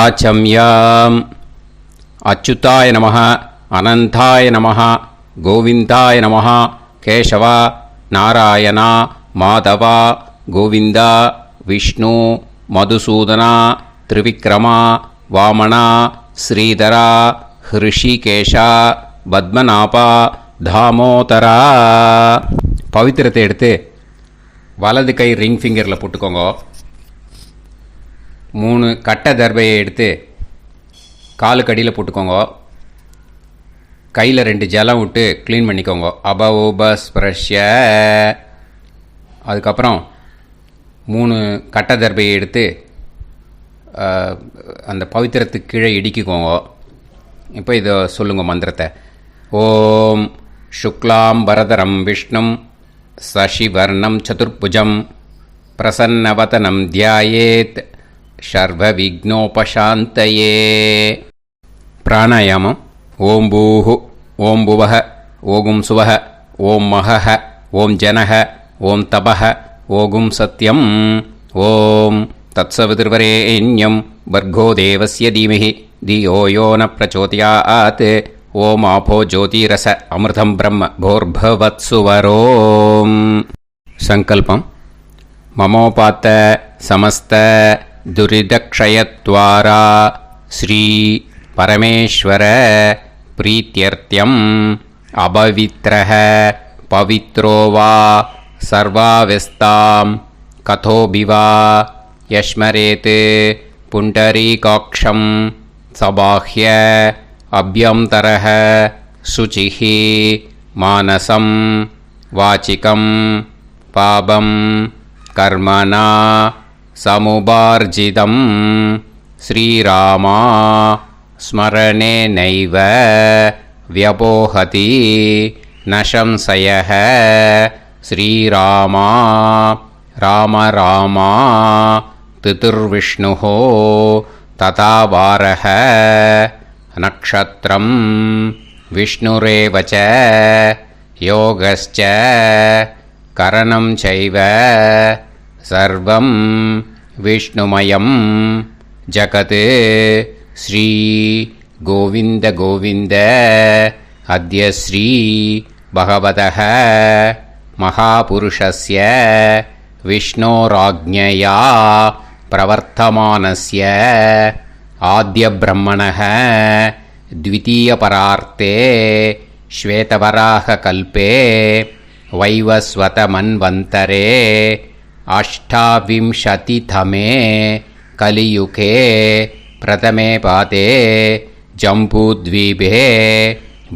ஆச்சம்யாம். அச்சுதாய நமः, அனந்தாய நமः, கோவிந்தாய நமः, கேசவா, நாராயணா, மாதவா, கோவிந்தா, விஷ்ணு, மதுசூதனா, திரிவிக்ரமா, வாமனா, ஸ்ரீதரா, ஹிருஷிகேஷா, பத்மநாபா, தாமோதரா. பவித்திரத்தை எடுத்து வலது கை ரிங் ஃபிங்கரில் போட்டுக்கோங்க. 3 கட்டை தர்பையை எடுத்து காலுக்கடியில் போட்டுக்கோங்க. கையில் 2 ஜலம் விட்டு க்ளீன் பண்ணிக்கோங்க. அபவோபஸ்பிரஷ்ய. அதுக்கப்புறம் 3 கட்டை தர்பையை எடுத்து அந்த பவித்திரத்துக்கு கீழே இடிக்கிக்கோங்க. இப்போ இதை சொல்லுங்கள் மந்திரத்தை. ஓம் சுக்லாம் வரதரம் விஷ்ணும் சசிவர்ணம் சதுர்புஜம் பிரசன்னவதனம் தியாயேத் சர்வ விக்னோபசாந்தயே. பிராணாயாமம். ஓம் பூஹு, ஓம் புவஹ, ஓகும் சுவஹ, ஓம் மஹஹ, ஓம் ஜனஹ, ஓம் தபஹ, ஓகும் சத்யம். ஓம் தத்சவிதுர்வரேண்யம் பர்கோ தேவஸ்ய தீமஹி தியோ யோ ந பிரச்சோதயாத். ஓம் ஆபோ ஜோதிரச அமிர்தம் பிரம்ம போர்பவத்சுவரோம். சங்கல்பம். மமோபாத்த சமஸ்த துரிதக்ஷயத்வாரா ஸ்ரீ பரமேஸ்வர பிரீத்யர்த்தியம் அபவித்ரஹ பவித்ரோ வா சர்வாவஸ்தாம் கதோபிவா யஸ்மரேத் புண்டரீகாக்ஷம் சபாஹ்ய அப்யந்தரஹ சுசிஹ மானசம் வாசிகம் பாபம் கர்மணா சமுபார்ஜிதம் ஸ்ரீராமா ஸ்மரணேனைவ வ்யபோஹதி ந சம்சயः. ஸ்ரீராமா ராம ராமா திதிர்விஷ்ணுः ததா வாரः. நக்ஷத்ரம் விஷ்ணுரேவ ச யோகஸ்ச கரணம் சைவ சர்வம் விஷ்ணுமயம் ஜகத். ஸ்ரீ கோவிந்த கோவிந்த அத்ய ஸ்ரீ பகவதः மகாபுருஷஸ்ய விஷ்ணோராஜ்ஞயா பிரவர்த்தமானஸ்ய ஆத்ய பிரம்மணः த்விதீயபரார்த்தே ஸ்வேதவராக கல்பே வைவஸ்வத மன்வந்தரே அஷ்டாவிம்சதிதமே கலியுகே பிரதமே பாதே ஜம்பூத்வீபே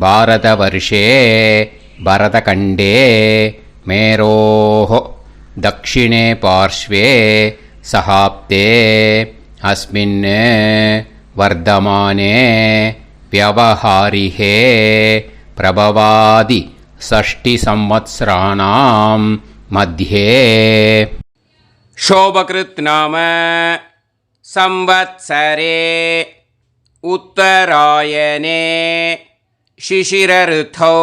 பாரதவர்ஷே பரதகண்டே மேரோः தக்ஷிணே பார்ஷ்வே சஹாப்தே அஸ்மின் வர்தமானே व्यवहारिहे प्रभवादि 6 संवत्सराणां मध्ये. शोभकृत् नाम संवत्सरे उत्तरायणे शिशिरऋतौ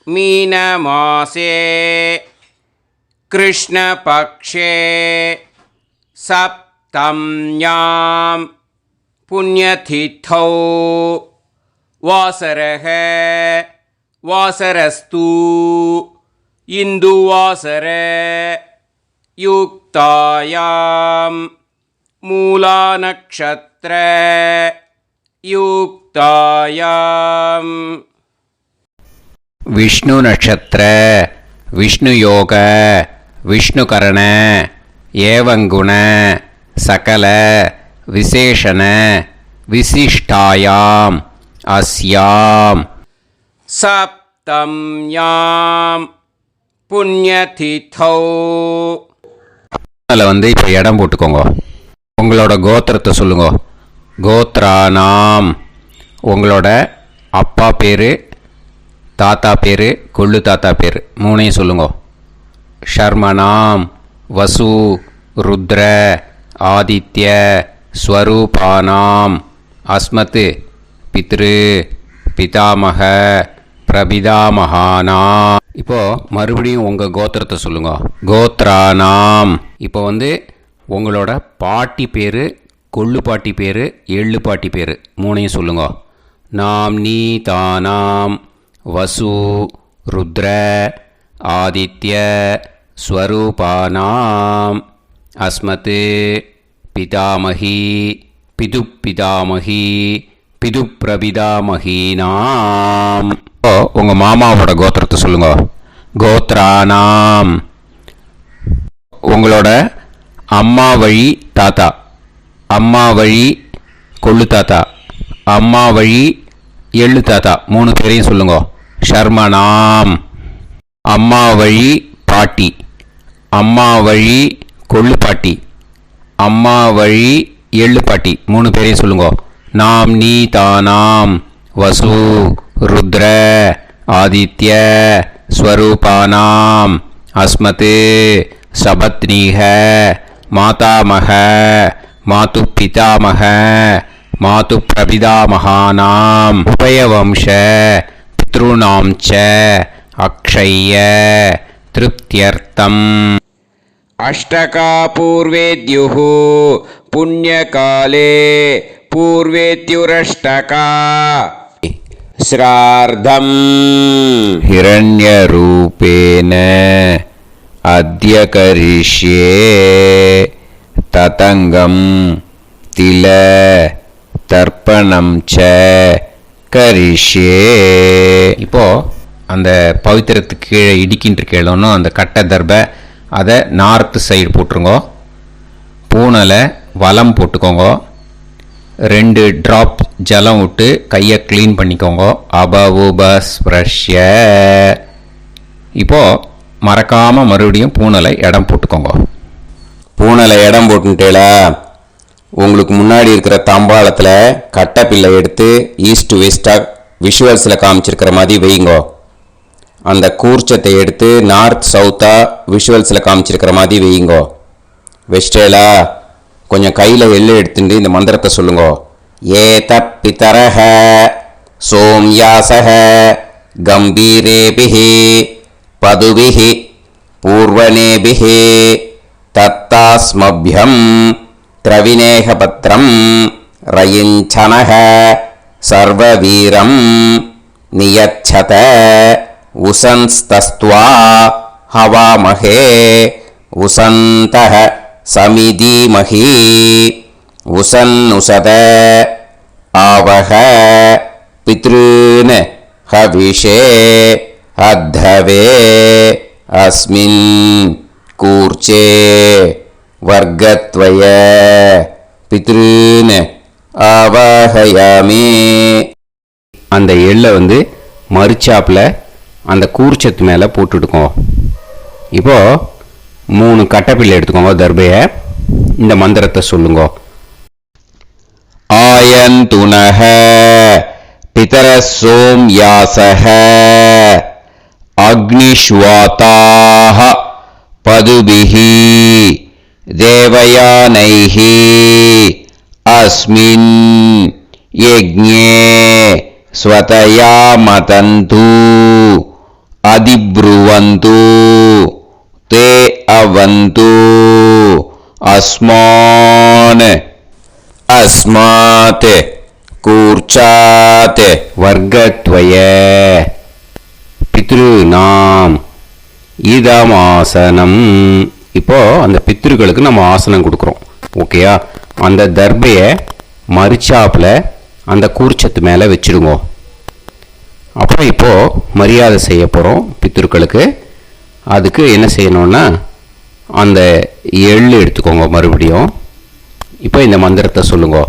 मीनमासे कृष्णपक्षे सप्तम्यां पुण्यतिथौ वासरः वासरस्तु इन्दुवासर युक्तायां मूलानक्षत्र युक्तायां. विष्णु नक्षत्र विष्णु योग विष्णुकरण एवं गुण सकल विशेषण विशिष्टायाम अस्याम सप्तम्याम पुण्यतिथौ. அதில் இப்போ இடம் போட்டுக்கோங்க. உங்களோட கோத்திரத்தை சொல்லுங்க. கோத்ரானாம் உங்களோட அப்பா பேர், தாத்தா பேர், கொள்ளு தாத்தா பேர் 3ஐயும் சொல்லுங்க. ஷர்மனாம் வசு ருத்ர ஆதித்ய ஸ்வரூபானாம் அஸ்மத் பித்ரு பிதாமக பிரபிதாமகானாம். இப்போது மறுபடியும் உங்கள் கோத்திரத்தை சொல்லுங்க. கோத்ரானாம் இப்போ உங்களோட பாட்டி பேர், கொள்ளு பாட்டி பேர், எள்ளு பாட்டி பேர் மூணையும் சொல்லுங்க. நாம் நீ தானாம் வசு ருத்ர ஆதித்ய ஸ்வரூபானாம் அஸ்மத் பிதாமகி பிதுப்பிதாமகி பிதுப்பிரபிதாமகீனாம். உங்கள் மாமாவோட கோத்திரத்தை சொல்லுங்க. கோத்ரானாம். உங்களோட அம்மா வழி தாத்தா, அம்மா வழி கொள்ளு தாத்தா, அம்மா வழி எள்ளு தாத்தா மூணு பேரையும் சொல்லுங்க. ஷர்மனாம். அம்மா வழி பாட்டி, அம்மா வழி கொள்ளு பாட்டி, அம்மா வழி எள்ளு பாட்டி மூணு பேரையும் சொல்லுங்க. நாம் நீ தானாம் வசு ருத்ர ஆதித்ய ஸ்வரூபானாம் அஸ்மத் சபத்னீஹ மாதாமக மாது பிதாமக மாது பிரபிதாமகானாம் உபயவம்ச பித்ருணாம் ச அக்ஷய்ய திருப்தியர்த்தம். அஷ்டகா பூர்வேத்யுः புண்ணியகாலே பூர்வேத்யுரஷ்டகா ஸ்ரார்த்தம் ஹிரண்யரூபேன அத்ய கரிஷ்யே ததங்கம் தில தர்ப்பணம் ச கரிஷ்யே. இப்போ அந்த பவித்திரத்துக்கு கீழே இடிக்கின்ற கீழே அந்த கட்டை தர்பை அதை நார்த்து சைடு போட்டுருங்கோ. பூனலை வலம் போட்டுக்கோங்க. 2 ட்ராப் ஜலம் விட்டு கையை க்ளீன் பண்ணிக்கோங்க. அபவுபஸ்ப்ரஷ்ய. இப்போது மறக்காமல் மறுபடியும் பூனலை இடம் போட்டுக்கோங்க. பூனலை இடம் போட்டுட்டேல, உங்களுக்கு முன்னாடி இருக்கிற தாம்பாளத்தில் கட்டைப்பில்லை எடுத்து ஈஸ்ட் வெஸ்டாக விஷுவல்ஸில் காமிச்சிருக்கிற மாதிரி வைங்கோ. அந்த கூர்ச்சத்தை எடுத்து நார்த் சவுத்தாக விஷுவல்ஸில் காமிச்சிருக்கிற மாதிரி வைங்கோ. வெஸ்டேலா கொஞ்சம் கையில் எள்ளு எடுத்துட்டு இந்த மந்திரத்தை சொல்லுங்க. ஏத பிதரஹ சோம்யாசஹ கம்பீரேபிஹி பதுபிஹி பூர்வனேபிஹி தத்தாஸ்மப்யம் திரவிநேகபத்ரம் ரயிஞ்சனஹ சர்வவீரம் நியச்சத உசன்ஸ்தஸ்த்வா ஹவாமஹே உசந்தஹ சமிதீமஹி உசன்னுசத ஆவஹ பித்ருன் ஹவிஷே அத்தவே அஸ்மின் கூர்ச்சே வர்க்கத்வய பித்ருன் ஆவாஹயாமி. அந்த எள்ளை மறுச்சாப்பில் அந்த கூர்ச்சத்து மேலே போட்டுடுக்கோங்க. இப்போது 3 கட்டைப்பிள்ளை எடுத்துக்கோங்க. தர்பையை இந்த மந்திரத்தை சொல்லுங்க. ஆயந்துனஹ பிதர சோம்யாசஹ அக்னிஷ்வாதாஹ பதுபிஹி தேவயானைஹி அஸ்மின் யஜ்ஞே ஸ்வதயா மதந்து அதிப்ருவந்து தே அவது அஸ்மான் அஸ்மாத் கூர்ச்சாத் வர்க்கத்வய பித்ருநாம் இதமாசனம். இப்போ அந்த பித்ருக்களுக்கு நம்ம ஆசனம் கொடுக்குறோம். ஓகேயா? அந்த தர்பையை மறுச்சாப்பில் அந்த கூர்ச்சத்து மேலே வச்சுடுங்க. அப்புறம் இப்போது மரியாதை செய்ய போகிறோம் பித்ருக்களுக்கு. அதுக்கு என்ன செய்யணும்னா அந்த எள்ளு எடுத்துக்கோங்க. மறுபடியும் இப்போ இந்த மந்திரத்தை சொல்லுங்க.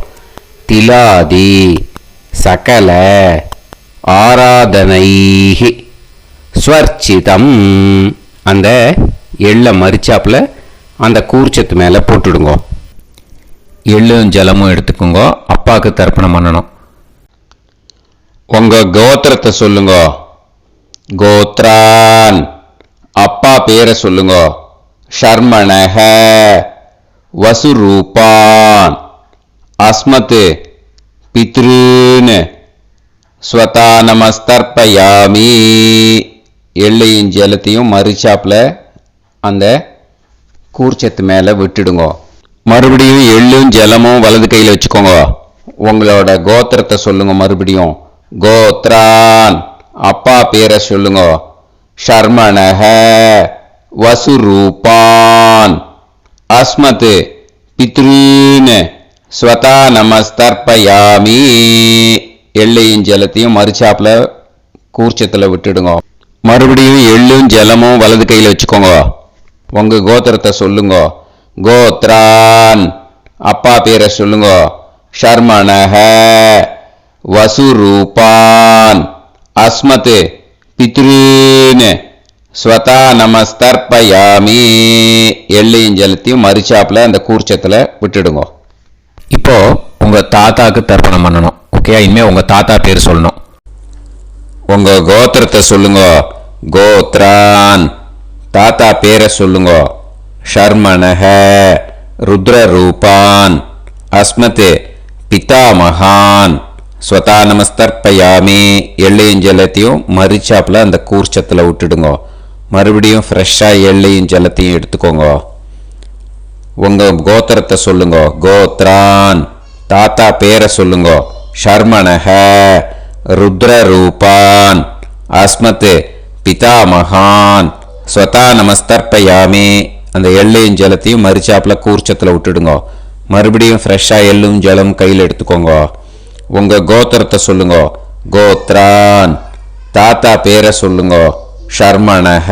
திலாதி சகல ஆராதனைஹி ஸ்வர்ச்சிதம். அந்த எள்ளை மரிச்சாப்பில் அந்த கூர்ச்சத்து மேலே போட்டுடுங்க. எள்ளும் ஜலமும் எடுத்துக்கோங்க. அப்பாவுக்கு தர்ப்பணம் பண்ணணும். உங்கள் கோத்திரத்தை சொல்லுங்க. கோத்ரான். அப்பா பேரை சொல்லுங்க. ஷர்மணஹ வசுரூபான் அஸ்மத் பித்ருன் ஸ்வதா நமஸ்தர்ப்பயாமி. எள்ளையும் ஜலத்தையும் மறுச்சாப்பில் அந்த கூர்ச்சத்து மேலே விட்டுடுங்க. மறுபடியும் எள்ளும் ஜலமும் வலது கையில் வச்சுக்கோங்க. உங்களோட கோத்திரத்தை சொல்லுங்க. மறுபடியும் கோத்ரான், அப்பா பேரை சொல்லுங்க. ஷர்மணஹ, வசுரூபான், அஸ்மத், பித்ருன், ஸ்வதா நமஸ்தர்ப்பயாமி. எள்ளையும் ஜலத்தையும் மறுச்சாப்புல கூர்ச்சத்தில் விட்டுடுங்க. மறுபடியும் எள்ளும் ஜலமும் வலது கையில் வச்சுக்கோங்க. உங்க கோத்திரத்தை சொல்லுங்க. கோத்ரான், அப்பா பேரை சொல்லுங்க. ஷர்மணஹ, வசுரூபான், அஸ்மத், பித்ருன், ஸ்வதா நமஸ்தர்ப்பயாமி. எள்ளையும் ஜலத்தையும் மறுச்சாப்புல அந்த கூர்ச்சத்தில் விட்டுடுங்க. இப்போ உங்க தாத்தாக்கு தர்ப்பணம் பண்ணணும். ஓகே, இனிமே உங்க தாத்தா பேர் சொல்லணும். உங்க கோத்திரத்தை சொல்லுங்க. கோத்ரான், தாத்தா பேரை சொல்லுங்க. ஷர்மணஹ, ருத்ரரூபான், அஸ்மத், பிதாமகான், ஸ்வதா நமஸ்தர்ப்பயாமி. எள்ளையும் ஜலத்தையும் மறுச்சாப்புல அந்த கூர்ச்சத்தில் விட்டுடுங்க. மறுபடியும் ஃப்ரெஷ்ஷாக எள்ளையும் ஜலத்தையும் எடுத்துக்கோங்க. உங்க கோத்திரத்தை சொல்லுங்க. கோத்ரான், தாத்தா பேரை சொல்லுங்க. ஷர்மணஹ, ருத்ரரூபான், அஸ்மத், பிதாமகான், ஸ்வதா நமஸ்தர்ப்பயாமி. அந்த எள்ளையும் ஜலத்தையும் மறுச்சாப்புல கூர்ச்சத்தில் விட்டுடுங்க. மறுபடியும் ஃப்ரெஷ்ஷாக எள்ளும் ஜலம் கையில் எடுத்துக்கோங்க. உங்க கோத்திரத்தை சொல்லுங்க. கோத்ரான், தாத்தா பேரை சொல்லுங்க. ஷர்மணஹ,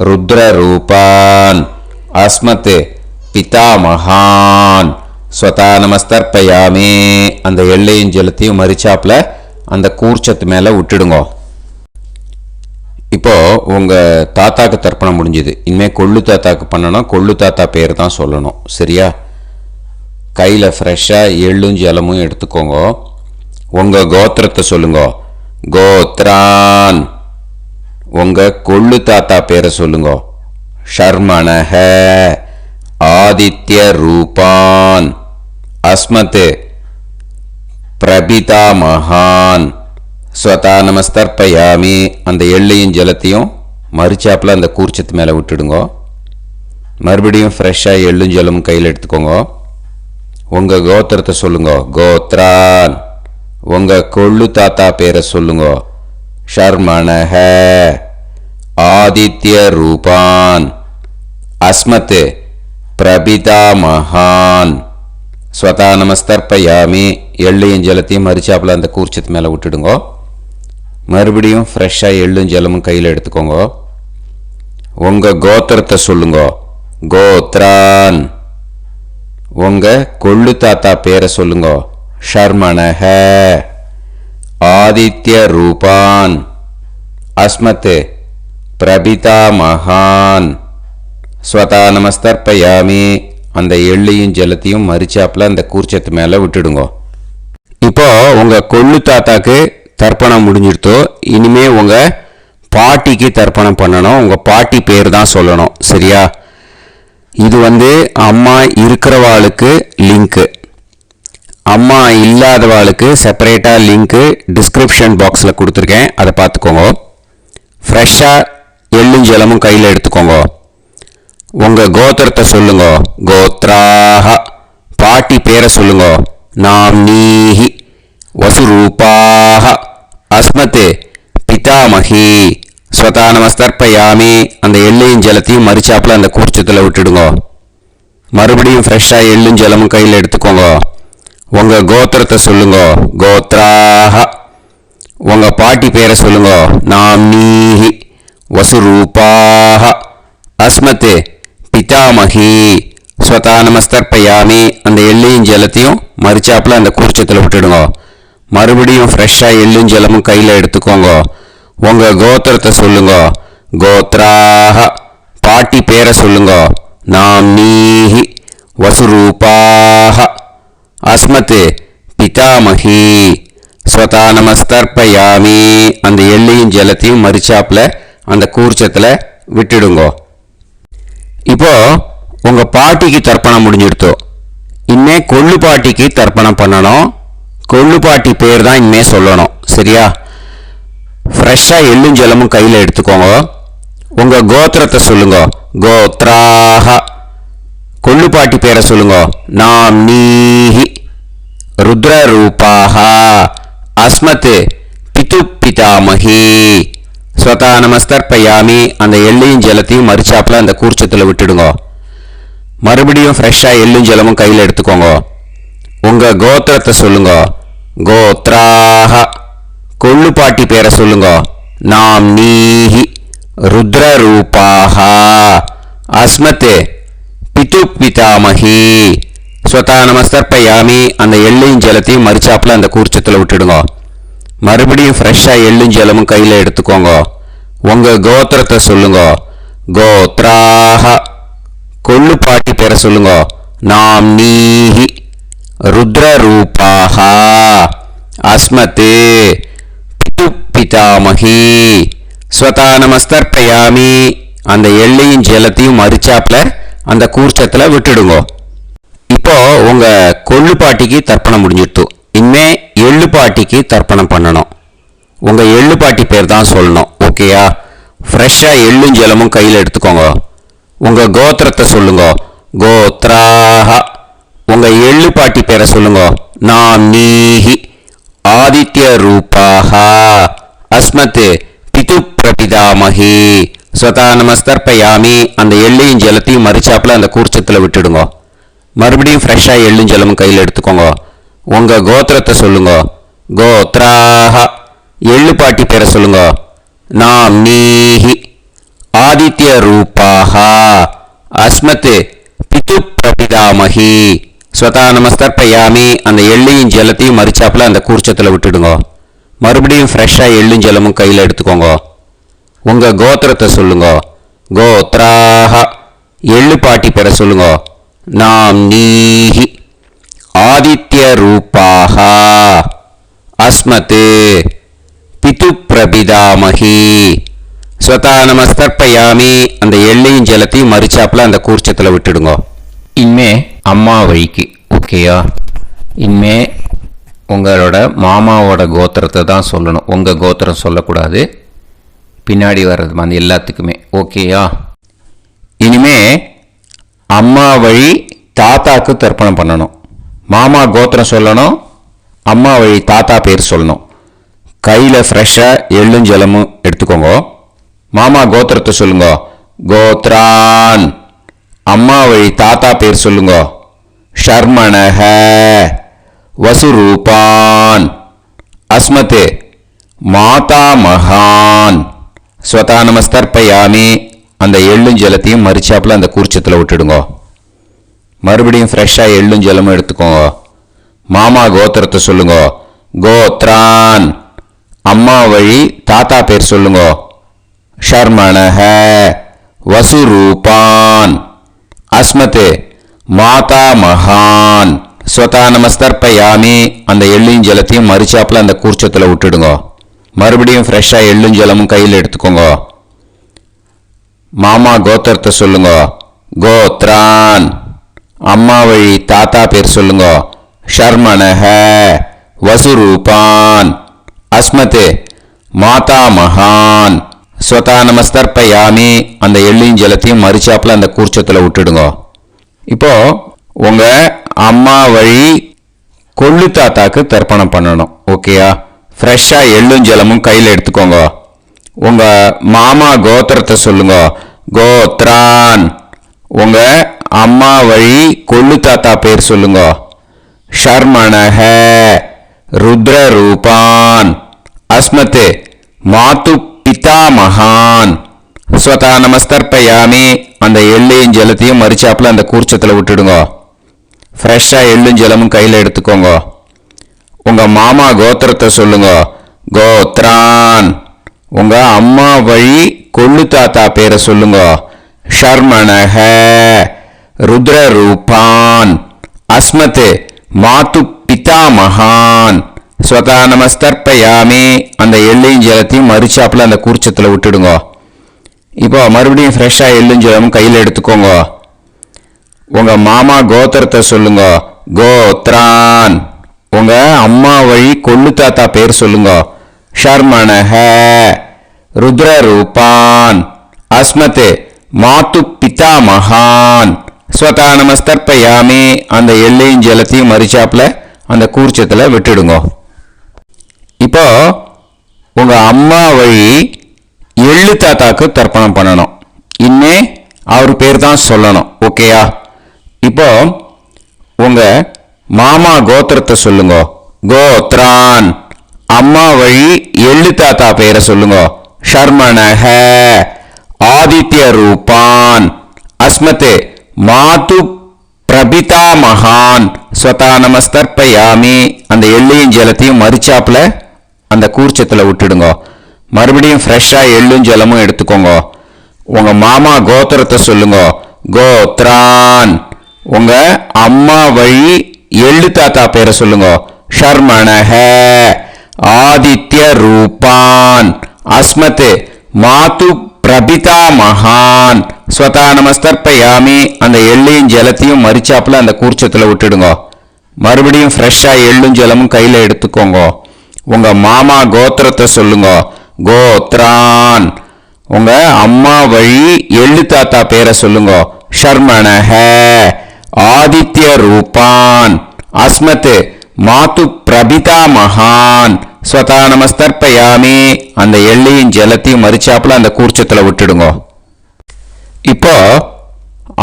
ருத்ரரூபான், அஸ்மத், பிதாமகான், ஸ்வதா நமஸ்தர்ப்பயாமி. அந்த எள்ளையும் ஜலத்தையும் மறுச்சாப்புல அந்த கூர்ச்சத்து மேலே விட்டுடுங்க. இப்போ உங்க தாத்தாக்கு தர்ப்பணம் முடிஞ்சுது. இனிமேல் கொள்ளு தாத்தாக்கு பண்ணணும். கொள்ளு தாத்தா பேர் தான் சொல்லணும். சரியா? கையில் ஃப்ரெஷ்ஷாக எள்ளும் ஜலமும் எடுத்துக்கோங்க. உங்க கோத்திரத்தை சொல்லுங்க. கோத்ரான், உங்க கொள்ளு தாத்தா பேரை சொல்லுங்க. ஷர்மணஹ, ஆதித்ய ரூபான், அஸ்மத், பிரபிதாமகான், ஸ்வதா நமஸ்தர்ப்பயாமி. அந்த எள்ளையும் ஜலத்தையும் மறுச்சாப்புல அந்த கூர்ச்சத்து மேலே விட்டுடுங்க. மறுபடியும் ஃப்ரெஷ்ஷாக எள்ளும் ஜலமும் கையில் எடுத்துக்கோங்க. உங்க கோத்திரத்தை சொல்லுங்க. கோத்ரான், உங்க கொள்ளு தாத்தா பேரை சொல்லுங்க. ஷர்மணஹ, ஆதித்ய ரூபான், அஸ்மத், பிரபிதாமகான், ஸ்வதா நமஸ்தர்ப்பயாமி. எள்ளையும் ஜலத்தையும் மறுச்சாப்புல அந்த கூர்ச்சத்து மேலே விட்டுடுங்க. மறுபடியும் ஃப்ரெஷ்ஷாக எள்ளும் ஜலமும் கையில் எடுத்துக்கோங்க. உங்க கோத்திரத்தை சொல்லுங்க. கோத்ரான், உங்க கொள்ளு தாத்தா பேரை சொல்லுங்க. ஷர்மணஹ, ஆதித்ய ரூபான், அஸ்மத், பிரபிதாமகான், ஸ்வதா நமஸ்தர்ப்பயாமி. அந்த எள்ளையும் ஜலத்தையும் மறுச்சாப்புல அந்த கூர்ச்சத்து மேலே விட்டுடுங்க. இப்போ உங்க கொள்ளு தாத்தாக்கு தர்ப்பணம் முடிஞ்சிடுத்தோ. இனிமே உங்க பாட்டிக்கு தர்ப்பணம் பண்ணணும். உங்க பாட்டி பேர் தான் சொல்லணும். சரியா? இது அம்மா இருக்கிறவாளுக்கு லிங்க்கு, அம்மா இல்லாதவாளுக்கு செப்பரேட்டாக லிங்க்கு டிஸ்கிரிப்ஷன் பாக்ஸில் கொடுத்துருக்கேன். அதை பார்த்துக்கோங்க. ஃப்ரெஷ்ஷாக எள்ளும் ஜலமும் கையில் எடுத்துக்கோங்க. உங்க கோத்திரத்தை சொல்லுங்க. கோத்ராஹ, பாட்டி பேரை சொல்லுங்க. நாம்னீஹி, வசுரூபாஹ, அஸ்மத், பிதாமகி, ஸ்வதா நமஸ்தர்ப்பயாமி. அந்த எள்ளையும் ஜலத்தையும் மறுச்சாப்புல அந்த கூர்ச்சத்தில் விட்டுடுங்க. மறுபடியும் ஃப்ரெஷ்ஷாக எள்ளும் ஜலமும் கையில் எடுத்துக்கோங்க. உங்க கோத்திரத்தை சொல்லுங்க. கோத்ராஹ, உங்க பாட்டி பேரை சொல்லுங்க. நாம்னீஹி, வசுரூபாஹ, அஸ்மத், பிதாமகி, ஸ்வதா நமஸ்தர்ப்பயாமி. அந்த எள்ளையும் ஜலத்தையும் மறுச்சாப்புல அந்த கூர்ச்சத்தில் விட்டுடுங்க. மறுபடியும் ஃப்ரெஷ்ஷாக எள்ளும் ஜலமும் கையில் எடுத்துக்கோங்க. உங்க கோத்திரத்தை சொல்லுங்க. கோத்ராஹ, பாட்டி பேரை சொல்லுங்க. நாம்னீஹி, வசுரூபாஹ, அஸ்மத், பிதாமகி, ஸ்வதா நமஸ்தர்ப்பயாமி. அந்த எள்ளையும் ஜலத்தையும் மறுச்சாப்புல அந்த கூர்ச்சத்தில் விட்டுடுங்க. இப்போ உங்க பாட்டிக்கு தர்ப்பணம் முடிஞ்சிடுத்தோ. இனிமே கொள்ளு பாட்டிக்கு தர்ப்பணம் பண்ணணும். கொள்ளு பாட்டி பேர் தான் இனிமே சொல்லணும். சரியா? ஃப்ரெஷ்ஷாக எள்ளும் ஜலமும் கையில் எடுத்துக்கோங்க. உங்க கோத்திரத்தை சொல்லுங்க. கோத்ராஹ, கொள்ளுப்பாட்டி பேரை சொல்லுங்க. நாம் நீஹி ருத்ர ரூபாக அஸ்மத் பிது பிதாமகி ஸ்வதா நமஸ்தர்ப்பயாமி. அந்த எள்ளையும் ஜலத்தையும் மறிச்சாப்புல அந்த கூர்ச்சத்தில் விட்டுடுங்க. மறுபடியும் ஃப்ரெஷ்ஷாக எள்ளும் ஜலமும் கையில் எடுத்துக்கோங்க. உங்கள் கோத்திரத்தை சொல்லுங்க. கோத்ராக கொள்ளுப்பாட்டி பேரை சொல்லுங்க. நாம் நீஹி ருத்ர ரூபாக அஸ்மத் பிது பிதாமகி ஸ்வதா நமஸ்தர்ப்பயாமி. அந்த எள்ளையும் ஜலத்தையும் மறிச்சாப்புல அந்த கூர்ச்சத்தில் விட்டுடுங்க. மறுபடியும் ஃப்ரெஷ்ஷாக எள்ளும் ஜலமும் கையில் எடுத்துக்கோங்க. உங்கள் கோத்திரத்தை சொல்லுங்க. கோத்ராக கொள்ளுப்பாட்டி பேரை சொல்லுங்க. நாம் நீஹி ருத்ர ரூபாக அஸ்மத் பிது பிதாமகி ஸ்வதா நமஸ்தர்ப்பயாமி. அந்த எள்ளையும் ஜலத்தையும் மறிச்சாப்புல அந்த கூர்ச்சத்தில் விட்டுடுங்க. இப்போ உங்க கொள்ளுப்பாட்டிக்கு தர்ப்பணம் முடிஞ்சிடுத்து. இனிமே எள்ளுப்பாட்டிக்கு தர்ப்பணம் பண்ணணும். உங்க எள்ளுப்பாட்டி பேர் தான் சொல்லணும். ஓகேயா? ஃப்ரெஷ்ஷாக எள்ளும் ஜலமும் கையில் எடுத்துக்கோங்க. உங்க கோத்திரத்தை சொல்லுங்க. கோத்ராக உங்க எள்ளுப்பாட்டி பேரை சொல்லுங்க. நாம் நீஹி ஆதித்ய ரூபாக அஸ்மத் பிது பிரபிதாமகி ஸ்வதா நமஸ்தர்ப்பயாமி. அந்த எள்ளையும் ஜலத்தையும் மறிச்சாப்புல அந்த கூர்ச்சத்தில் விட்டுடுங்க. மறுபடியும் ஃப்ரெஷ்ஷாக எள்ளும் ஜலமும் கையில் எடுத்துக்கோங்க. உங்கள் கோத்திரத்தை சொல்லுங்க. கோத்ராக எள்ளுப்பாட்டி பேரை சொல்லுங்க. நாம் நீஹி ஆதித்ய ரூபாக அஸ்மத் பிது பிரபிதாமகி ஸ்வதா நமஸ்தர்ப்பயாமி. அந்த எள்ளையும் ஜலத்தையும் மறிச்சாப்புல அந்த கூர்ச்சத்தில் விட்டுடுங்க. மறுபடியும் ஃப்ரெஷ்ஷாக எள்ளும் ஜலமும் கையில் எடுத்துக்கோங்க. உங்கள் கோத்திரத்தை சொல்லுங்க. கோத்ராக எள்ளுப்பாட்டி பேரை சொல்லுங்க. நாம் நீஹி ஆதித்ய ரூபாக அஸ்மத் பிது பிரபிதாமகி ஸ்வதா நமஸ்தர்ப்பயாமி. அந்த எள்ளையும் ஜலத்தையும் மறிச்சாப்புல அந்த கூர்ச்சத்தில் விட்டுடுங்க. இனிமே அம்மா வழிக்கு. ஓகேயா? இனிமே உங்களோட மாமாவோட கோத்திரத்தை தான் சொல்லணும். உங்கள் கோத்திரம் சொல்லக்கூடாது. பின்னாடி வர்றது மாதிரி எல்லாத்துக்குமே. ஓகேயா? இனிமே அம்மா வழி தாத்தாக்கு தர்ப்பணம் பண்ணணும். மாமா கோத்திரம் சொல்லணும். அம்மா வழி தாத்தா பேர் சொல்லணும். கையில் ஃப்ரெஷ்ஷாக எள்ளும் ஜலமும் எடுத்துக்கோங்க. மாமா கோத்திரத்தை சொல்லுங்க. கோத்ரான் அம்மா வழி தாத்தா பேர் சொல்லுங்க. ஷர்மணஹ வசுரூபான் அஸ்மத் மாதா மகான் ஸ்வதா நமஸ்தர்ப்பயாமி. அந்த எள்ளும் ஜலத்தையும் மறிச்சாப்புல அந்த கூர்ச்சத்தில் விட்டுடுங்க. மறுபடியும் ஃப்ரெஷ்ஷாக எள்ளும் ஜலமும் எடுத்துக்கோங்க. மாமா கோத்திரத்தை சொல்லுங்க. கோத்ரான் அம்மா வழி தாத்தா பேர் சொல்லுங்க. ஷர்மணஹ வசுரூபான் அஸ்மத் மாதா மகான் ஸ்வதா நமஸ்தர்ப்பயாமி. அந்த எள்ளும் ஜலத்தையும் மறிச்சாப்புல அந்த கூர்ச்சத்தில் விட்டுடுங்க. மறுபடியும் ஃப்ரெஷ்ஷாக எள்ளும் ஜலமும் கையில் எடுத்துக்கோங்க. மாமா கோத்திரத்தை சொல்லுங்க. கோத்ரான் அம்மா வழி தாத்தா பேர் சொல்லுங்க. ஷர்மணஹ வசுரூபான் அஸ்மத் மாதா மகான் ஸ்வதா நமஸ்தர்ப்பயாமி. அந்த எள்ளையும் ஜலத்தையும் மறிச்சாப்புல அந்த கூர்ச்சத்தில் விட்டுடுங்க. இப்போ உங்க அம்மா வழி கொள்ளு தாத்தாக்கு தர்ப்பணம் பண்ணணும். ஓகேயா? ஃப்ரெஷ்ஷாக எள்ளும் ஜலமும் கையில் எடுத்துக்கோங்க. உங்க மாமா கோத்திரத்தை சொல்லுங்க. கோத்ரான் உங்க அம்மா வழி கொள்ளு தாத்தா பேர் சொல்லுங்க. ஷர்மணஹ ருத்ர ரூபான் அஸ்மத் மாது பிதா மகான் ஸ்வதா நமஸ்தர்ப்பயாமி. அந்த எள்ளையும் ஜலத்தையும் மறிச்சாப்புல அந்த கூர்ச்சத்தில் விட்டுடுங்க. ஃப்ரெஷ்ஷாக எள்ளும் ஜலமும் கையில் எடுத்துக்கோங்க. உங்கள் மாமா கோத்திரத்தை சொல்லுங்க. கோத்ரான் உங்கள் அம்மா வழி கொள்ளு தாத்தா பேரை சொல்லுங்க. ஷர்மணஹ ருத்ர ரூபான் அஸ்மத் மாது பிதா மகான் ஸ்வதா நமஸ்தர்ப்பயாமி. அந்த எள்ளையும் ஜலத்தையும் மறிச்சாப்புல அந்த கூர்ச்சத்தில் விட்டுடுங்க. இப்போ மறுபடியும் ஃப்ரெஷ்ஷாக எள்ளும் ஜலமும் கையில் எடுத்துக்கோங்க. உங்கள் மாமா கோத்திரத்தை சொல்லுங்க. கோத்ரான் உங்கள் அம்மா வழி கொள்ளு தாத்தா பேர் சொல்லுங்க. ஷர்மணஹ ருத்ர ரூபான் அஸ்மத் மாது பிதா மகான் ஸ்வதா நமஸ்தர்ப்பயாமி அந்த எள்ளையும் ஜலத்தையும் மறிச்சாப்புல அந்த கூர்ச்சத்தில் விட்டுடுங்க. இப்போ உங்க அம்மா வழி எள்ளு தாத்தாக்கு தர்ப்பணம் பண்ணணும். இன்னே அவர் பேர் தான் சொல்லணும். ஓகேயா? இப்போ உங்க மாமா கோத்திரத்தை சொல்லுங்க. கோத்ரான். அம்மா வழி எள்ளு தாத்தா பெயரை சொல்லுங்க. ஷர்மணஹ ஆதித்ய ரூபான் அஸ்மதே மாது பிரபிதா மகான் ஸ்வதா நமஸ்தர்ப்பயாமி அந்த எள்ளையும் ஜலத்தையும் மறிச்சாப்புல அந்த கூர்ச்சத்தில் விட்டுடுங்க. மறுபடியும் ஃப்ரெஷ்ஷாக எள்ளும் ஜலமும் எடுத்துக்கோங்க. உங்க மாமா கோத்திரத்தை சொல்லுங்க. கோத்ரான். உங்க அம்மா வழி எள்ளு தாத்தா பேரை சொல்லுங்க. ஷர்மணஹ ஆதித்ய ரூபான் அஸ்மத் மாது பிரபிதா மகான் ஸ்வதா நமஸ்தர்ப்பயாமி அந்த எள்ளையும் ஜலத்தையும் மறிச்சாப்புல அந்த கூர்ச்சத்தில் விட்டுடுங்க. மறுபடியும் ஃப்ரெஷ்ஷாக எள்ளும் ஜலமும் கையில் எடுத்துக்கோங்க. உங்க மாமா கோத்திரத்தை சொல்லுங்க. கோத்ரான். உங்க அம்மா வழி எள்ளு தாத்தா பேரை சொல்லுங்க. ஷர்மணஹ ஆதித்ய ரூபான் அஸ்மத் மாது பிரபிதா மகான் ஸ்வதா நமஸ்தர்ப்பயாமி அந்த எள்ளையும் ஜலத்தையும் மறிச்சாப்புல அந்த கூர்ச்சத்தில் விட்டுடுங்க. இப்போ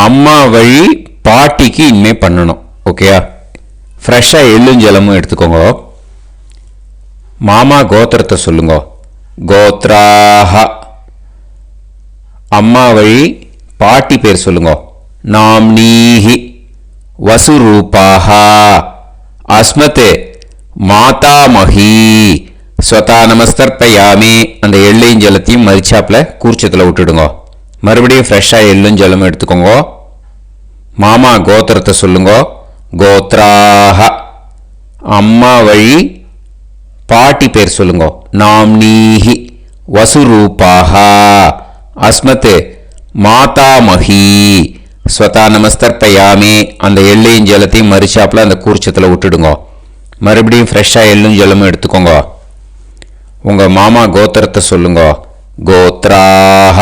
அம்மா வழி பாட்டிக்கு இனிமே பண்ணணும். ஓகேயா? ஃப்ரெஷ்ஷாக எள்ளும் ஜலமும் எடுத்துக்கோங்க. மாமா கோத்திரத்தை சொல்லுங்க. கோத்ராஹ. அம்மா வழி பாட்டி பேர் சொல்லுங்க. நாம்னீஹி வசுரூபாஹ அஸ்மத் மாதாமஹி ஸ்வதா நமஸ்தர்ப்பயாமி அந்த எள்ளையும் ஜலத்தையும் மறிச்சாப்புல கூர்ச்சத்தில் விட்டுடுங்க. மறுபடியும் ஃப்ரெஷ்ஷாக எள்ளும் ஜலமும் எடுத்துக்கோங்க. மாமா கோத்திரத்தை சொல்லுங்க. கோத்ராஹ. அம்மா வழி பாட்டி பேர் சொல்லுங்க. நாம்னீஹி வசுரூபாஹ அஸ்மத் மாதாமஹி ஸ்வதா நமஸ்தர்ப்பயாமி அந்த எள்ளையும் ஜலத்தையும் மறிச்சாப்புல அந்த கூர்ச்சத்தில் விட்டுடுங்க. மறுபடியும் ஃப்ரெஷ்ஷாக எள்ளும் ஜலமும் எடுத்துக்கோங்க. உங்க மாமா கோத்திரத்தை சொல்லுங்க. கோத்ராஹ.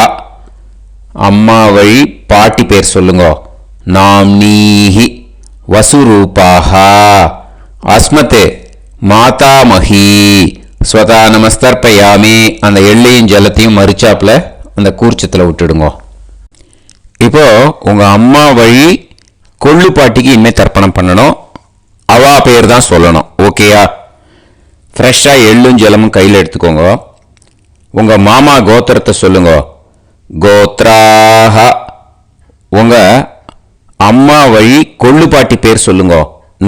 அம்மா வழி பாட்டி பேர் சொல்லுங்க. நாம்னீஹி வசுரூபாஹ அஸ்மத் மாதாமஹி ஸ்வதா நமஸ்தர்ப்பயாமி அந்த எள்ளையும் ஜலத்தையும் மறிச்சாப்புல அந்த கூர்ச்சத்தில் விட்டுடுங்க. இப்போ உங்க அம்மா வழி கொள்ளு பாட்டிக்கு இனிமேல் தர்ப்பணம் பண்ணணும். அவா பேர் தான் சொல்லணும். ஓகேயா? ஃப்ரெஷ்ஷாக எள்ளும் ஜலமும் கையில் எடுத்துக்கோங்க. உங்க மாமா கோத்திரத்தை சொல்லுங்க. கோத்ராஹ. உங்க அம்மா வழி கொள்ளு பாட்டி பேர் சொல்லுங்க.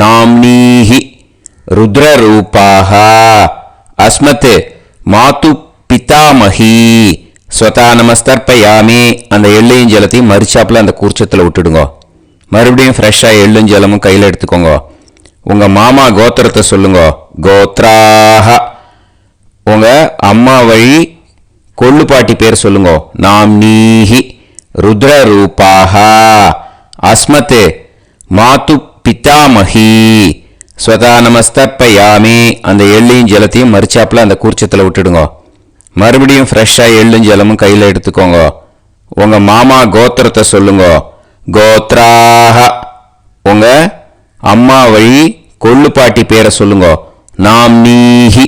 நாம்னீஹி ருத்ரரூபாஹ அஸ்மத் மாது பிதாமஹி ஸ்வதா நமஸ்தர்ப்பயாமி அந்த எள்ளையும் ஜலத்தையும் மறிச்சாப்புல அந்த கூர்ச்சத்தில் விட்டுடுங்க. மறுபடியும் ஃப்ரெஷ்ஷாக எள்ளும் ஜலமும் கையில் எடுத்துக்கோங்க. உங்க மாமா கோத்திரத்தை சொல்லுங்க. கோத்ராஹ. உங்க அம்மா வழி கொள்ளு பாட்டி பேர் சொல்லுங்க. நாம்னீஹி ருத்ரரூபாஹ அஸ்மத் மாது பிதாமஹி ஸ்வதா நமஸ்தர்ப்பயாமி அந்த எள்ளையும் ஜலத்தையும் மறிச்சாப்புல அந்த கூர்ச்சத்தில் விட்டுடுங்க. மறுபடியும் ஃப்ரெஷ்ஷாக எள்ளும் ஜலமும் கையில் எடுத்துக்கோங்க. உங்க மாமா கோத்திரத்தை சொல்லுங்க. கோத்ராஹ. உங்க அம்மா வழி கொள்ளு பாட்டி பேரை சொல்லுங்க. நாம்னீஹி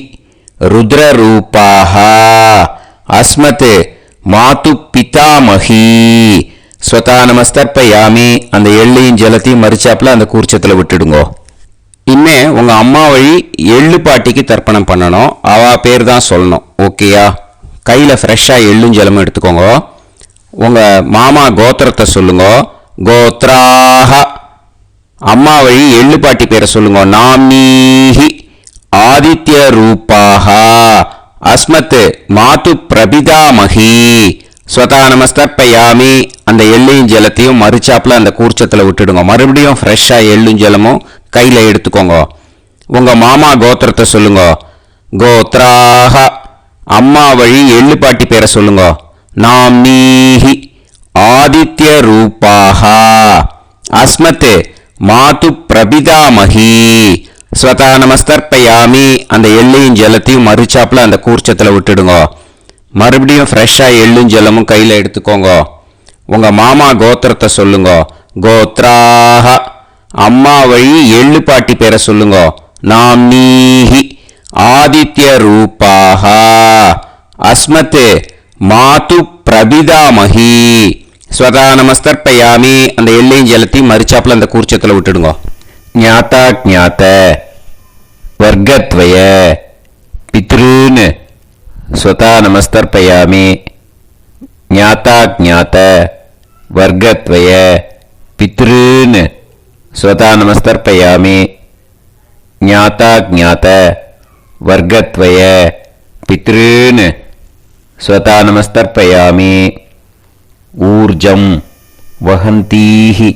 ருத்ரரூபாஹ அஸ்மத் மாது பிதாமஹி ஸ்வதா நமஸ்தர்ப்பயாமி அந்த எள்ளையும் ஜலத்தையும் மறிச்சாப்புல அந்த கூர்ச்சத்தில் விட்டுடுங்க. இனிமே உங்க அம்மா வழி எள்ளு பாட்டிக்கு தர்ப்பணம் பண்ணணும். அவ பேர் தான் சொல்லணும். ஓகேயா? கையில் ஃப்ரெஷ்ஷாக எள்ளும் ஜலமும் எடுத்துக்கோங்க. உங்க மாமா கோத்திரத்தை சொல்லுங்க. கோத்ராஹ. அம்மா வழி எள்ளு பாட்டி பேரை சொல்லுங்க. நாம்னீஹி ஆதித்ய ரூபாஹ அஸ்மத் மாது பிரபிதாமஹி ஸ்வதா நமஸ்தர்ப்பயாமி அந்த எள்ளையும் ஜலத்தையும் மறிச்சாப்புல அந்த கூர்ச்சத்தில் விட்டுடுங்க. மறுபடியும் ஃப்ரெஷ்ஷாக எள்ளும் ஜலமும் கையில் எடுத்துக்கோங்க. உங்க மாமா கோத்திரத்தை சொல்லுங்க. கோத்ராஹ. அம்மா வழி எள்ளு பாட்டி பேரை சொல்லுங்க. நாம்னீஹி ஆதித்ய ரூபாஹ அஸ்மத் மாது பிரபிதாமஹி ஸ்வதா நமஸ்தர்ப்பயாமி அந்த எள்ளையும் ஜலத்தையும் மறிச்சாப்புல அந்த கூர்ச்சத்தில் விட்டுடுங்க. மறுபடியும் ஃப்ரெஷ்ஷாக எள்ளும் ஜலமும் கையில் எடுத்துக்கோங்க. உங்க மாமா கோத்திரத்தை சொல்லுங்க. கோத்ராஹ அம்மா வழி எள்ளு பாட்டி பேரை சொல்லுங்கோ. நாம்னீஹி ஆதித்ய ரூபாஹ அஸ்மத் மாது பிரபிதாமஹி ஸ்வதா நமஸ்தர்ப்பயாமி. அந்த எள்ளையும் ஜலத்தையும் மறிச்சாப்புல அந்த கூர்ச்சத்தில் விட்டுடுங்க. ஞாதா ஜாத்த வர்க்கத்வய பித்ருன் ஸ்வதா நமஸ்தர்ப்பயாமி. ஞாதா ஜாத்த வர்க்கத்வய பித்ருன் ஸ்வதா நமஸ்தர்ப்பயாமி. ஞாதா ஜாத்த வர்க்கத்வய பித்ருன் ஸ்வதா நமஸ்தர்ப்பயாமி. ஊர்ஜம் வஹந்தீஹி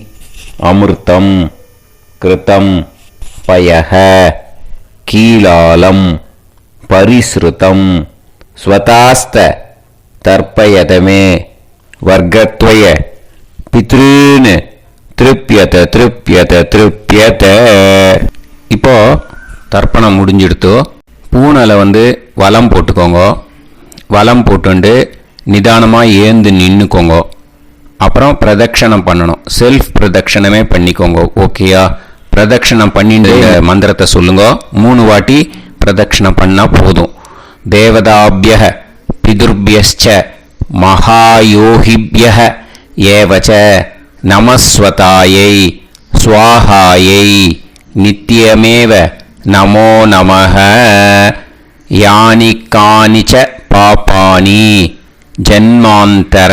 அமிர்தம் கிருதம் பயஹ கீலாலம் பரிஸ்ருதம் ஸ்வதாஸ்த தர்ப்பயதமே வர்க்கத்வய பித்ருன் திருப்யத திருப்யத திருப்யத. இப்போ தர்ப்பணம் முடிஞ்சிடுத்து. பூனலை வலம் போட்டுக்கோங்க. வலம் போட்டுண்டு நிதானமாக ஏந்து நின்றுக்கோங்க. அப்புறம் பிரதட்சணம் பண்ணணும். செல்ஃப் பிரதட்சணமே பண்ணிக்கோங்க. ஓகேயா? பிரதட்சணம் பண்ணிட்டு மந்திரத்தை சொல்லுங்க. 3 வாட்டி பிரதட்சணம் பண்ணால் போதும். தேவதாபிய பிதுர்பியஸ்ச மகாயோகிபிய ஏவச்ச நமஸ்வதாயை ஸ்வாஹாயை நித்யமேவ நமோ நமஹ. யானி கானிச்ச பாபானி ஜன்மாந்தர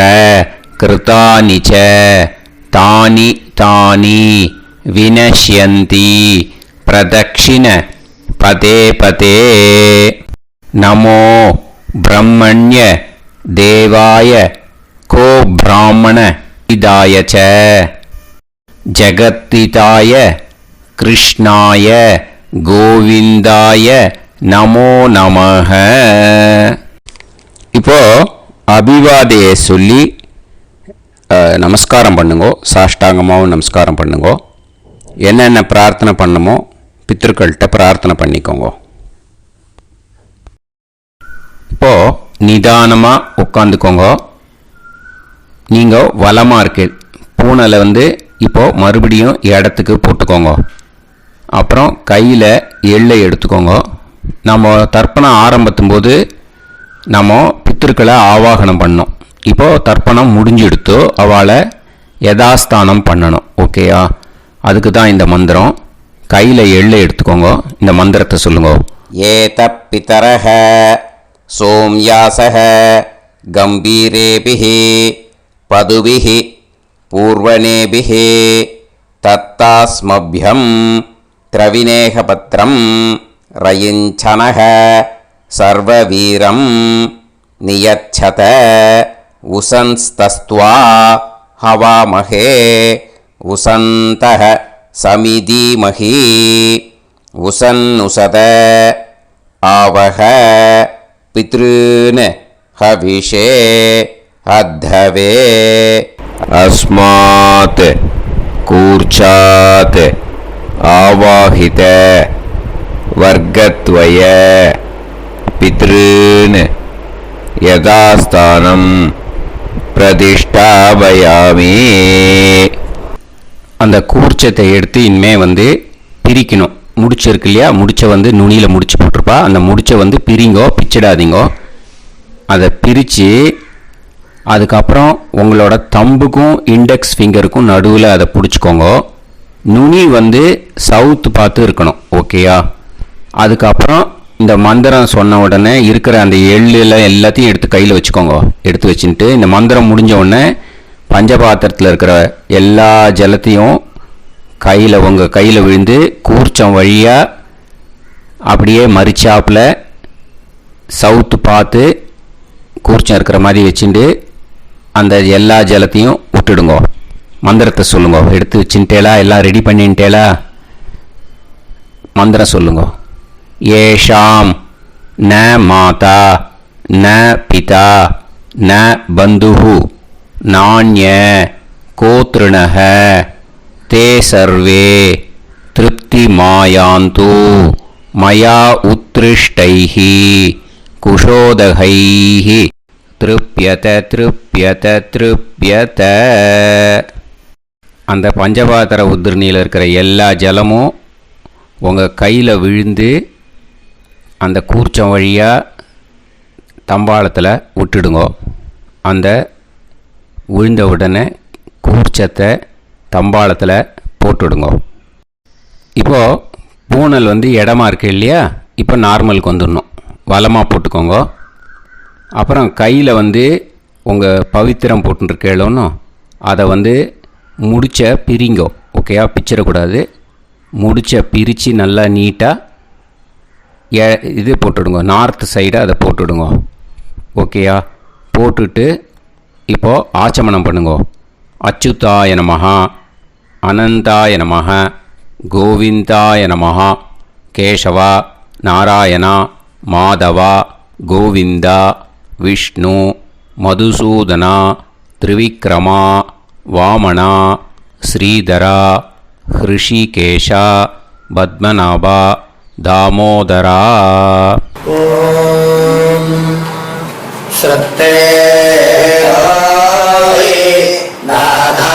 கிருதானி ச தானி தானி வினஷ்யந்தி பிரதக்ஷிண பதே பதே. நமோ பிரம்மண்ய தேவாய கோ பிராமண இதாய ச ஜகத்திதாய கிருஷ்ணாய கோவிந்தாய நமோ நமஹ. இப்போ அபிவாதையை சொல்லி நமஸ்காரம் பண்ணுங்கோ. சாஷ்டாங்கமாகவும் நமஸ்காரம் பண்ணுங்கோ. என்னென்ன பிரார்த்தனை பண்ணமோ பித்ருக்கள்கிட்ட பிரார்த்தனை பண்ணிக்கோங்க. இப்போ நிதானமாக உட்காந்துக்கோங்க. நீங்கள் வலமாக இருக்கு பூனலை இப்போது மறுபடியும் இடத்துக்கு போட்டுக்கோங்க. அப்புறம் கையில் எள்ளை எடுத்துக்கோங்க. நம்ம தர்ப்பணம் ஆரம்பித்தும் போது நம்ம பித்திருக்களை ஆவாகனம் பண்ணோம். இப்போது தர்ப்பணம் முடிஞ்செடுத்து அவளை யதாஸ்தானம் பண்ணணும். ஓகேயா? அதுக்கு தான் இந்த மந்திரம். கையில் எள்ளை எடுத்துக்கோங்க. இந்த மந்திரத்தை சொல்லுங்க. ஏத பிதரஹ சோம்யாசஹ கம்பீரேபிஹி பதுபிஹி பூர்வணேபிஹி தத்தாஸ்மப்யம் திரவிநேகபத்ரம் ரயிஞ்சனஹ சர்வவீரம் நியச்சத உசன்ஸ்தஸ்த்வா ஹவாமஹே உசந்தஹ சமிதீமஹி உசன்னுசத ஆவஹ பித்ருன் ஹவிஷே அத்தவே. அஸ்மாத் கூர்ச்சாத் ஆவாஹித வர்க்கத்வய பித்ருன் யதாஸ்தானம் பிரதிஷ்டாபயாமி. அந்த கூர்ச்சத்தை எடுத்து இனிமே பிரிக்கணும். முடிச்சிருக்கு இல்லையா? முடிச்ச நுனியில் முடிச்சு போட்டிருப்பா. அந்த முடிச்ச பிரிங்கோ, பிச்சிடாதீங்கோ. அதை பிரித்து அதுக்கப்புறம் உங்களோட தம்புக்கும் இண்டெக்ஸ் ஃபிங்கருக்கும் நடுவில் அதை பிடிச்சிக்கோங்க. நுனி சவுத்து பார்த்து இருக்கணும். ஓகேயா? அதுக்கப்புறம் இந்த மந்திரம் சொன்ன உடனே இருக்கிற அந்த எள்ளில் எல்லாத்தையும் எடுத்து கையில் வச்சுக்கோங்க. எடுத்து வச்சுட்டு இந்த மந்திரம் முடிஞ்ச உடனே பஞ்சபாத்திரத்தில் இருக்கிற எல்லா ஜலத்தையும் உங்கள் கையில் விழுந்து கூர்ச்சம் வழியாக அப்படியே மறிச்சாப்பில் சவுத்து பார்த்து கூர்ச்சம் இருக்கிற மாதிரி வச்சுட்டு அந்த எல்லா ஜலத்தையும் விட்டுடுங்க. மந்திரத்தை சொல்லுங்க. எடுத்து வச்சுட்டேலா? எல்லாம் ரெடி பண்ணிட்டேலா? மந்திரம் சொல்லுங்க. ஏஷாம் ந மாதா ந பிதா ந பந்துஹு நாண்ய கோத்ருணஹ தே சர்வே திருப்தி மாயாந்து மயா உத்ருஷ்டைஹி குஷோதகைஹி திருப்யத திருப்யத திருப்யத. அந்த பஞ்சபாத்திர உதிரணியில் இருக்கிற எல்லா ஜலமும் உங்கள் கையில் விழுந்து அந்த கூர்ச்சம் வழியாக தம்பாளத்தில் விட்டுடுங்கோ. அந்த விழுந்த உடனே கூர்ச்சத்தை தம்பாளத்தில் போட்டுடுங்கோ. இப்போது பூனல் இடமா இருக்கு இல்லையா, இப்போ நார்மலுக்கு வந்துடணும். வலமாக போட்டுக்கோங்க. அப்புறம் கையில் உங்கள் பவித்திரம் போட்டுருக்கேளோன்னு அதை முடிச்ச பிரிங்கோ. ஓகேயா, பிச்சிடக்கூடாது. முடிச்ச பிரித்து நல்லா நீட்டாக இது போட்டுடுங்க, நார்த் சைடு அதை போட்டுடுங்க. ஓகேயா, போட்டுட்டு இப்போது ஆச்சமனம் பண்ணுங்கோ. அச்சுதாய நமஹ, அனந்தாய நமஹ, கோவிந்தாய நமஹ, கேசவா, நாராயணா, மாதவா, கோவிந்தா, விஷ்ணு, மதுசூதனா, திரிவிக்ரமா, வாமனா, ஸ்ரீதரா, ஹிருஷிகேஷா, பத்மநாபா, தாமோதரா. ஓம் ஸ்ரத்தே நாதா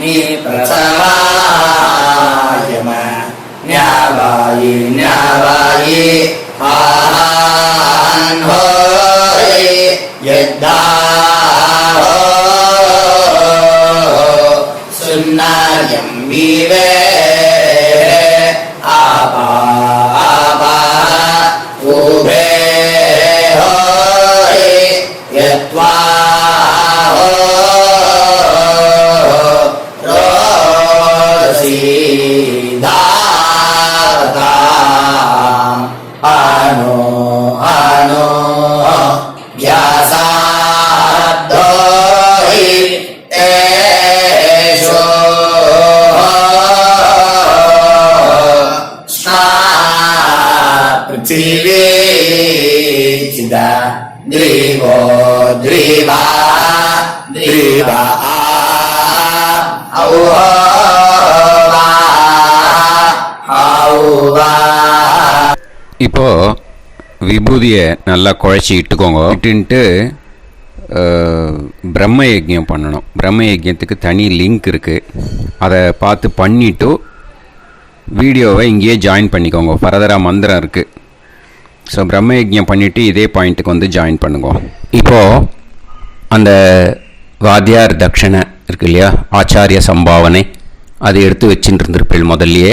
நீ பிரசமாயம ஞாவாயி ஞாவாயி ஆஹான் ஹோய் யத்தா சுன்னாயம் வீவே ஆபா ஆபா உபே ஹோய் யத்வா ரோசி தாதா அனோ அனோ வ்யாசாதோஹி தேஷோ ஸ்னா பிருத்திவி சிதா த்ரிவோ த்ரிவா த்ரிவா இப்போது விபூதியை நல்லா குழச்சி இட்டுக்கோங்க. இட்டுன்ட்டு பிரம்ம யஜ்யம் பண்ணணும். பிரம்ம யஜ்யத்துக்கு தனி லிங்க் இருக்குது, அதை பார்த்து பண்ணிவிட்டு வீடியோவை இங்கேயே ஜாயின் பண்ணிக்கோங்க. ஃபர்தராக மந்திரம் இருக்குது. ஸோ பிரம்ம யஜ்யம் பண்ணிவிட்டு இதே பாயிண்ட்டுக்கு ஜாயின் பண்ணுங்க. இப்போது அந்த வாத்தியார் தட்சணை இருக்கு இல்லையா, ஆச்சாரிய சம்பாவனை, அதை எடுத்து வச்சுட்டு இருந்திருப்பேன் முதல்லையே.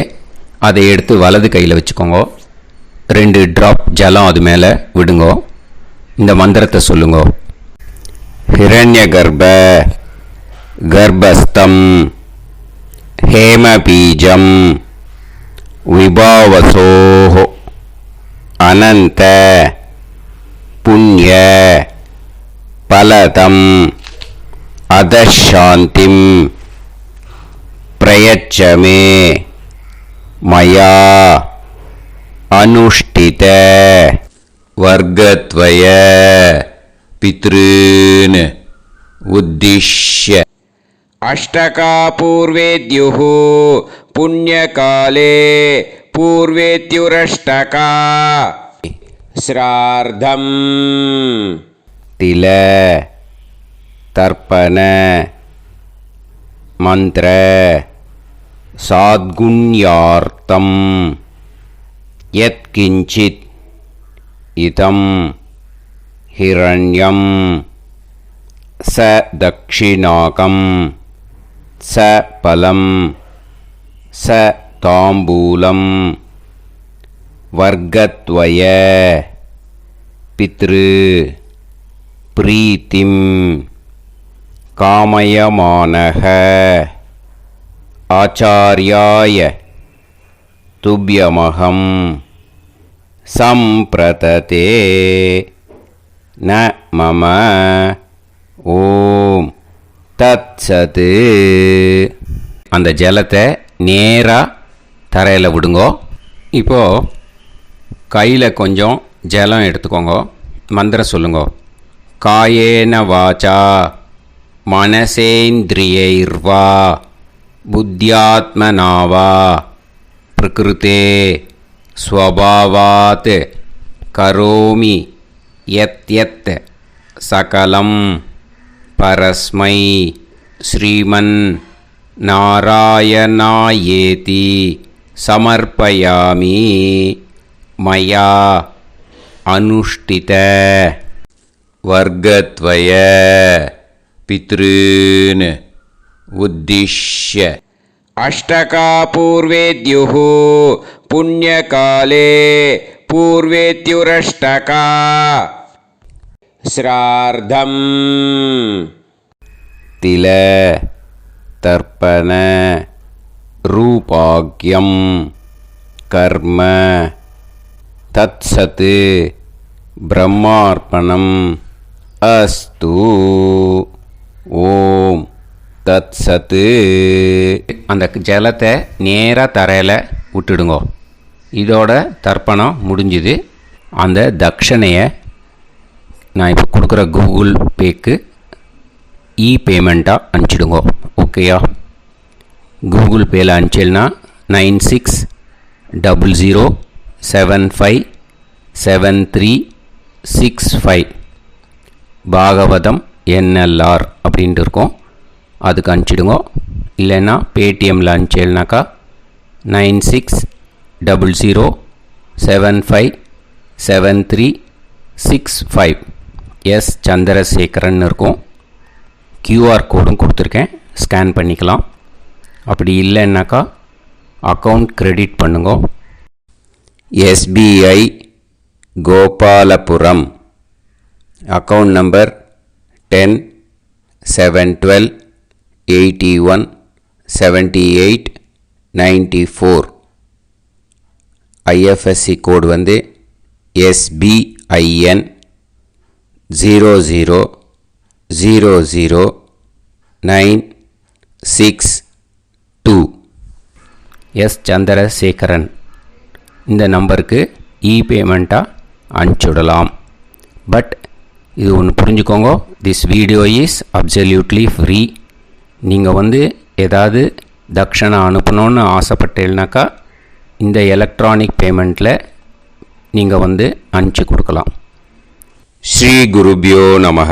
அதை எடுத்து வலது கையில் வச்சுக்கோங்க. 2 ட்ராப் ஜலம் அது மேலே விடுங்கோ. இந்த மந்திரத்தை சொல்லுங்க. ஹிரண்ய கர்ப்ப கர்ப்பஸ்தம் ஹேமபீஜம் விபாவசோஹோ அனந்த புண்ணிய பலதம் அதசாந்திம் பிரயச்சமே மயா அனுஷ்டித வர்க்கத்வய பித்ருன் உத்திஷ்ய அஷ்டகா பூர்வேத்யுः புண்ணியகாலே பூர்வேத்யுரஷ்டகா ஸ்ரார்த்தம் தில தர்ப்பண மந்திர சாத்குண்யார்த்தம் யத்கிஞ்சித் இதம் ஹிரண்யம் ச தக்ஷிணாகம் ச பலம் ச தாம்பூலம் வர்க்கத்வய பித்ரு பிரீத்திம் காமயமானஹ ஆச்சார்யாய துப்யமகம் சம்பிரததே ந மம ஓம் தத்சத். அந்த ஜலத்தை நேராக தரையில் விடுங்கோ. இப்போது கையில் கொஞ்சம் ஜலம் எடுத்துக்கோங்க. மந்திரம் சொல்லுங்கோ. காயேன வாச்சா மனசேந்திரியைர்வா புத்தியாத்மனாவா பிரகிருதே ஸ்வபாவாத் கரோமி யத் யத் சகலம் பரஸ்மை ஸ்ரீமன் நாராயணாயேதி சமர்ப்பயாமி மயா அனுஷ்டித வர்க்கத்வய பித்ருன் உத்திஷ்ய அஷ்டகா பூர்வேத்யுः புண்ணியகாலே பூர்வேத்யுரஷ்டகா ஸ்ரார்த்தம் தில தர்ப்பண ரூபாக்யம் கர்ம தத்சத் பிரம்மார்ப்பணம் அஸ்து. ஓம் தத்சத். அந்த ஜலத்தை நேராக தரையில் விட்டுடுங்கோ. இதோட தர்ப்பணம் முடிஞ்சுது. அந்த தட்சணையை நான் இப்போ கொடுக்குற கூகுள் பேக்கு பேமெண்ட்டாக அனுப்பிச்சிடுங்கோ. ஓகேயா? கூகுள் பேயில் அனுப்பிச்சில்னா 9600757365 பாகவதம் NLR அப்படின்ட்டு இருக்கோம். அதுக்கு அனுப்பிச்சிடுங்கோ. இல்லைன்னா பேடிஎம்மில் அனுப்பிச்சில்னாக்கா 9600757365 எஸ் சந்திரசேகரன் இருக்கும். கியூஆர் கோடும் கொடுத்துருக்கேன், ஸ்கேன் பண்ணிக்கலாம். அப்படி இல்லைன்னாக்கா அக்கௌண்ட் கிரெடிட் பண்ணுங்க. SBI Gopalapuram account number 10-7-12-81-78-94. IFSC கோடு வந்து SBIN 0000962. எஸ் சந்திரசேகரன் இந்த நம்பருக்கு பேமெண்ட்டாக அனுப்பிச்சுடலாம். பட் இது ஒன்று புரிஞ்சுக்கோங்க, this video is absolutely free. நீங்கள் வந்து ஏதாவது தட்சணை அனுப்பணுன்னு ஆசைப்பட்டேன்னாக்கா இந்த எலக்ட்ரானிக் பேமெண்ட்டில் நீங்கள் வந்து அனுப்பிச்சி கொடுக்கலாம். ஸ்ரீ குருபியோ நமஹ.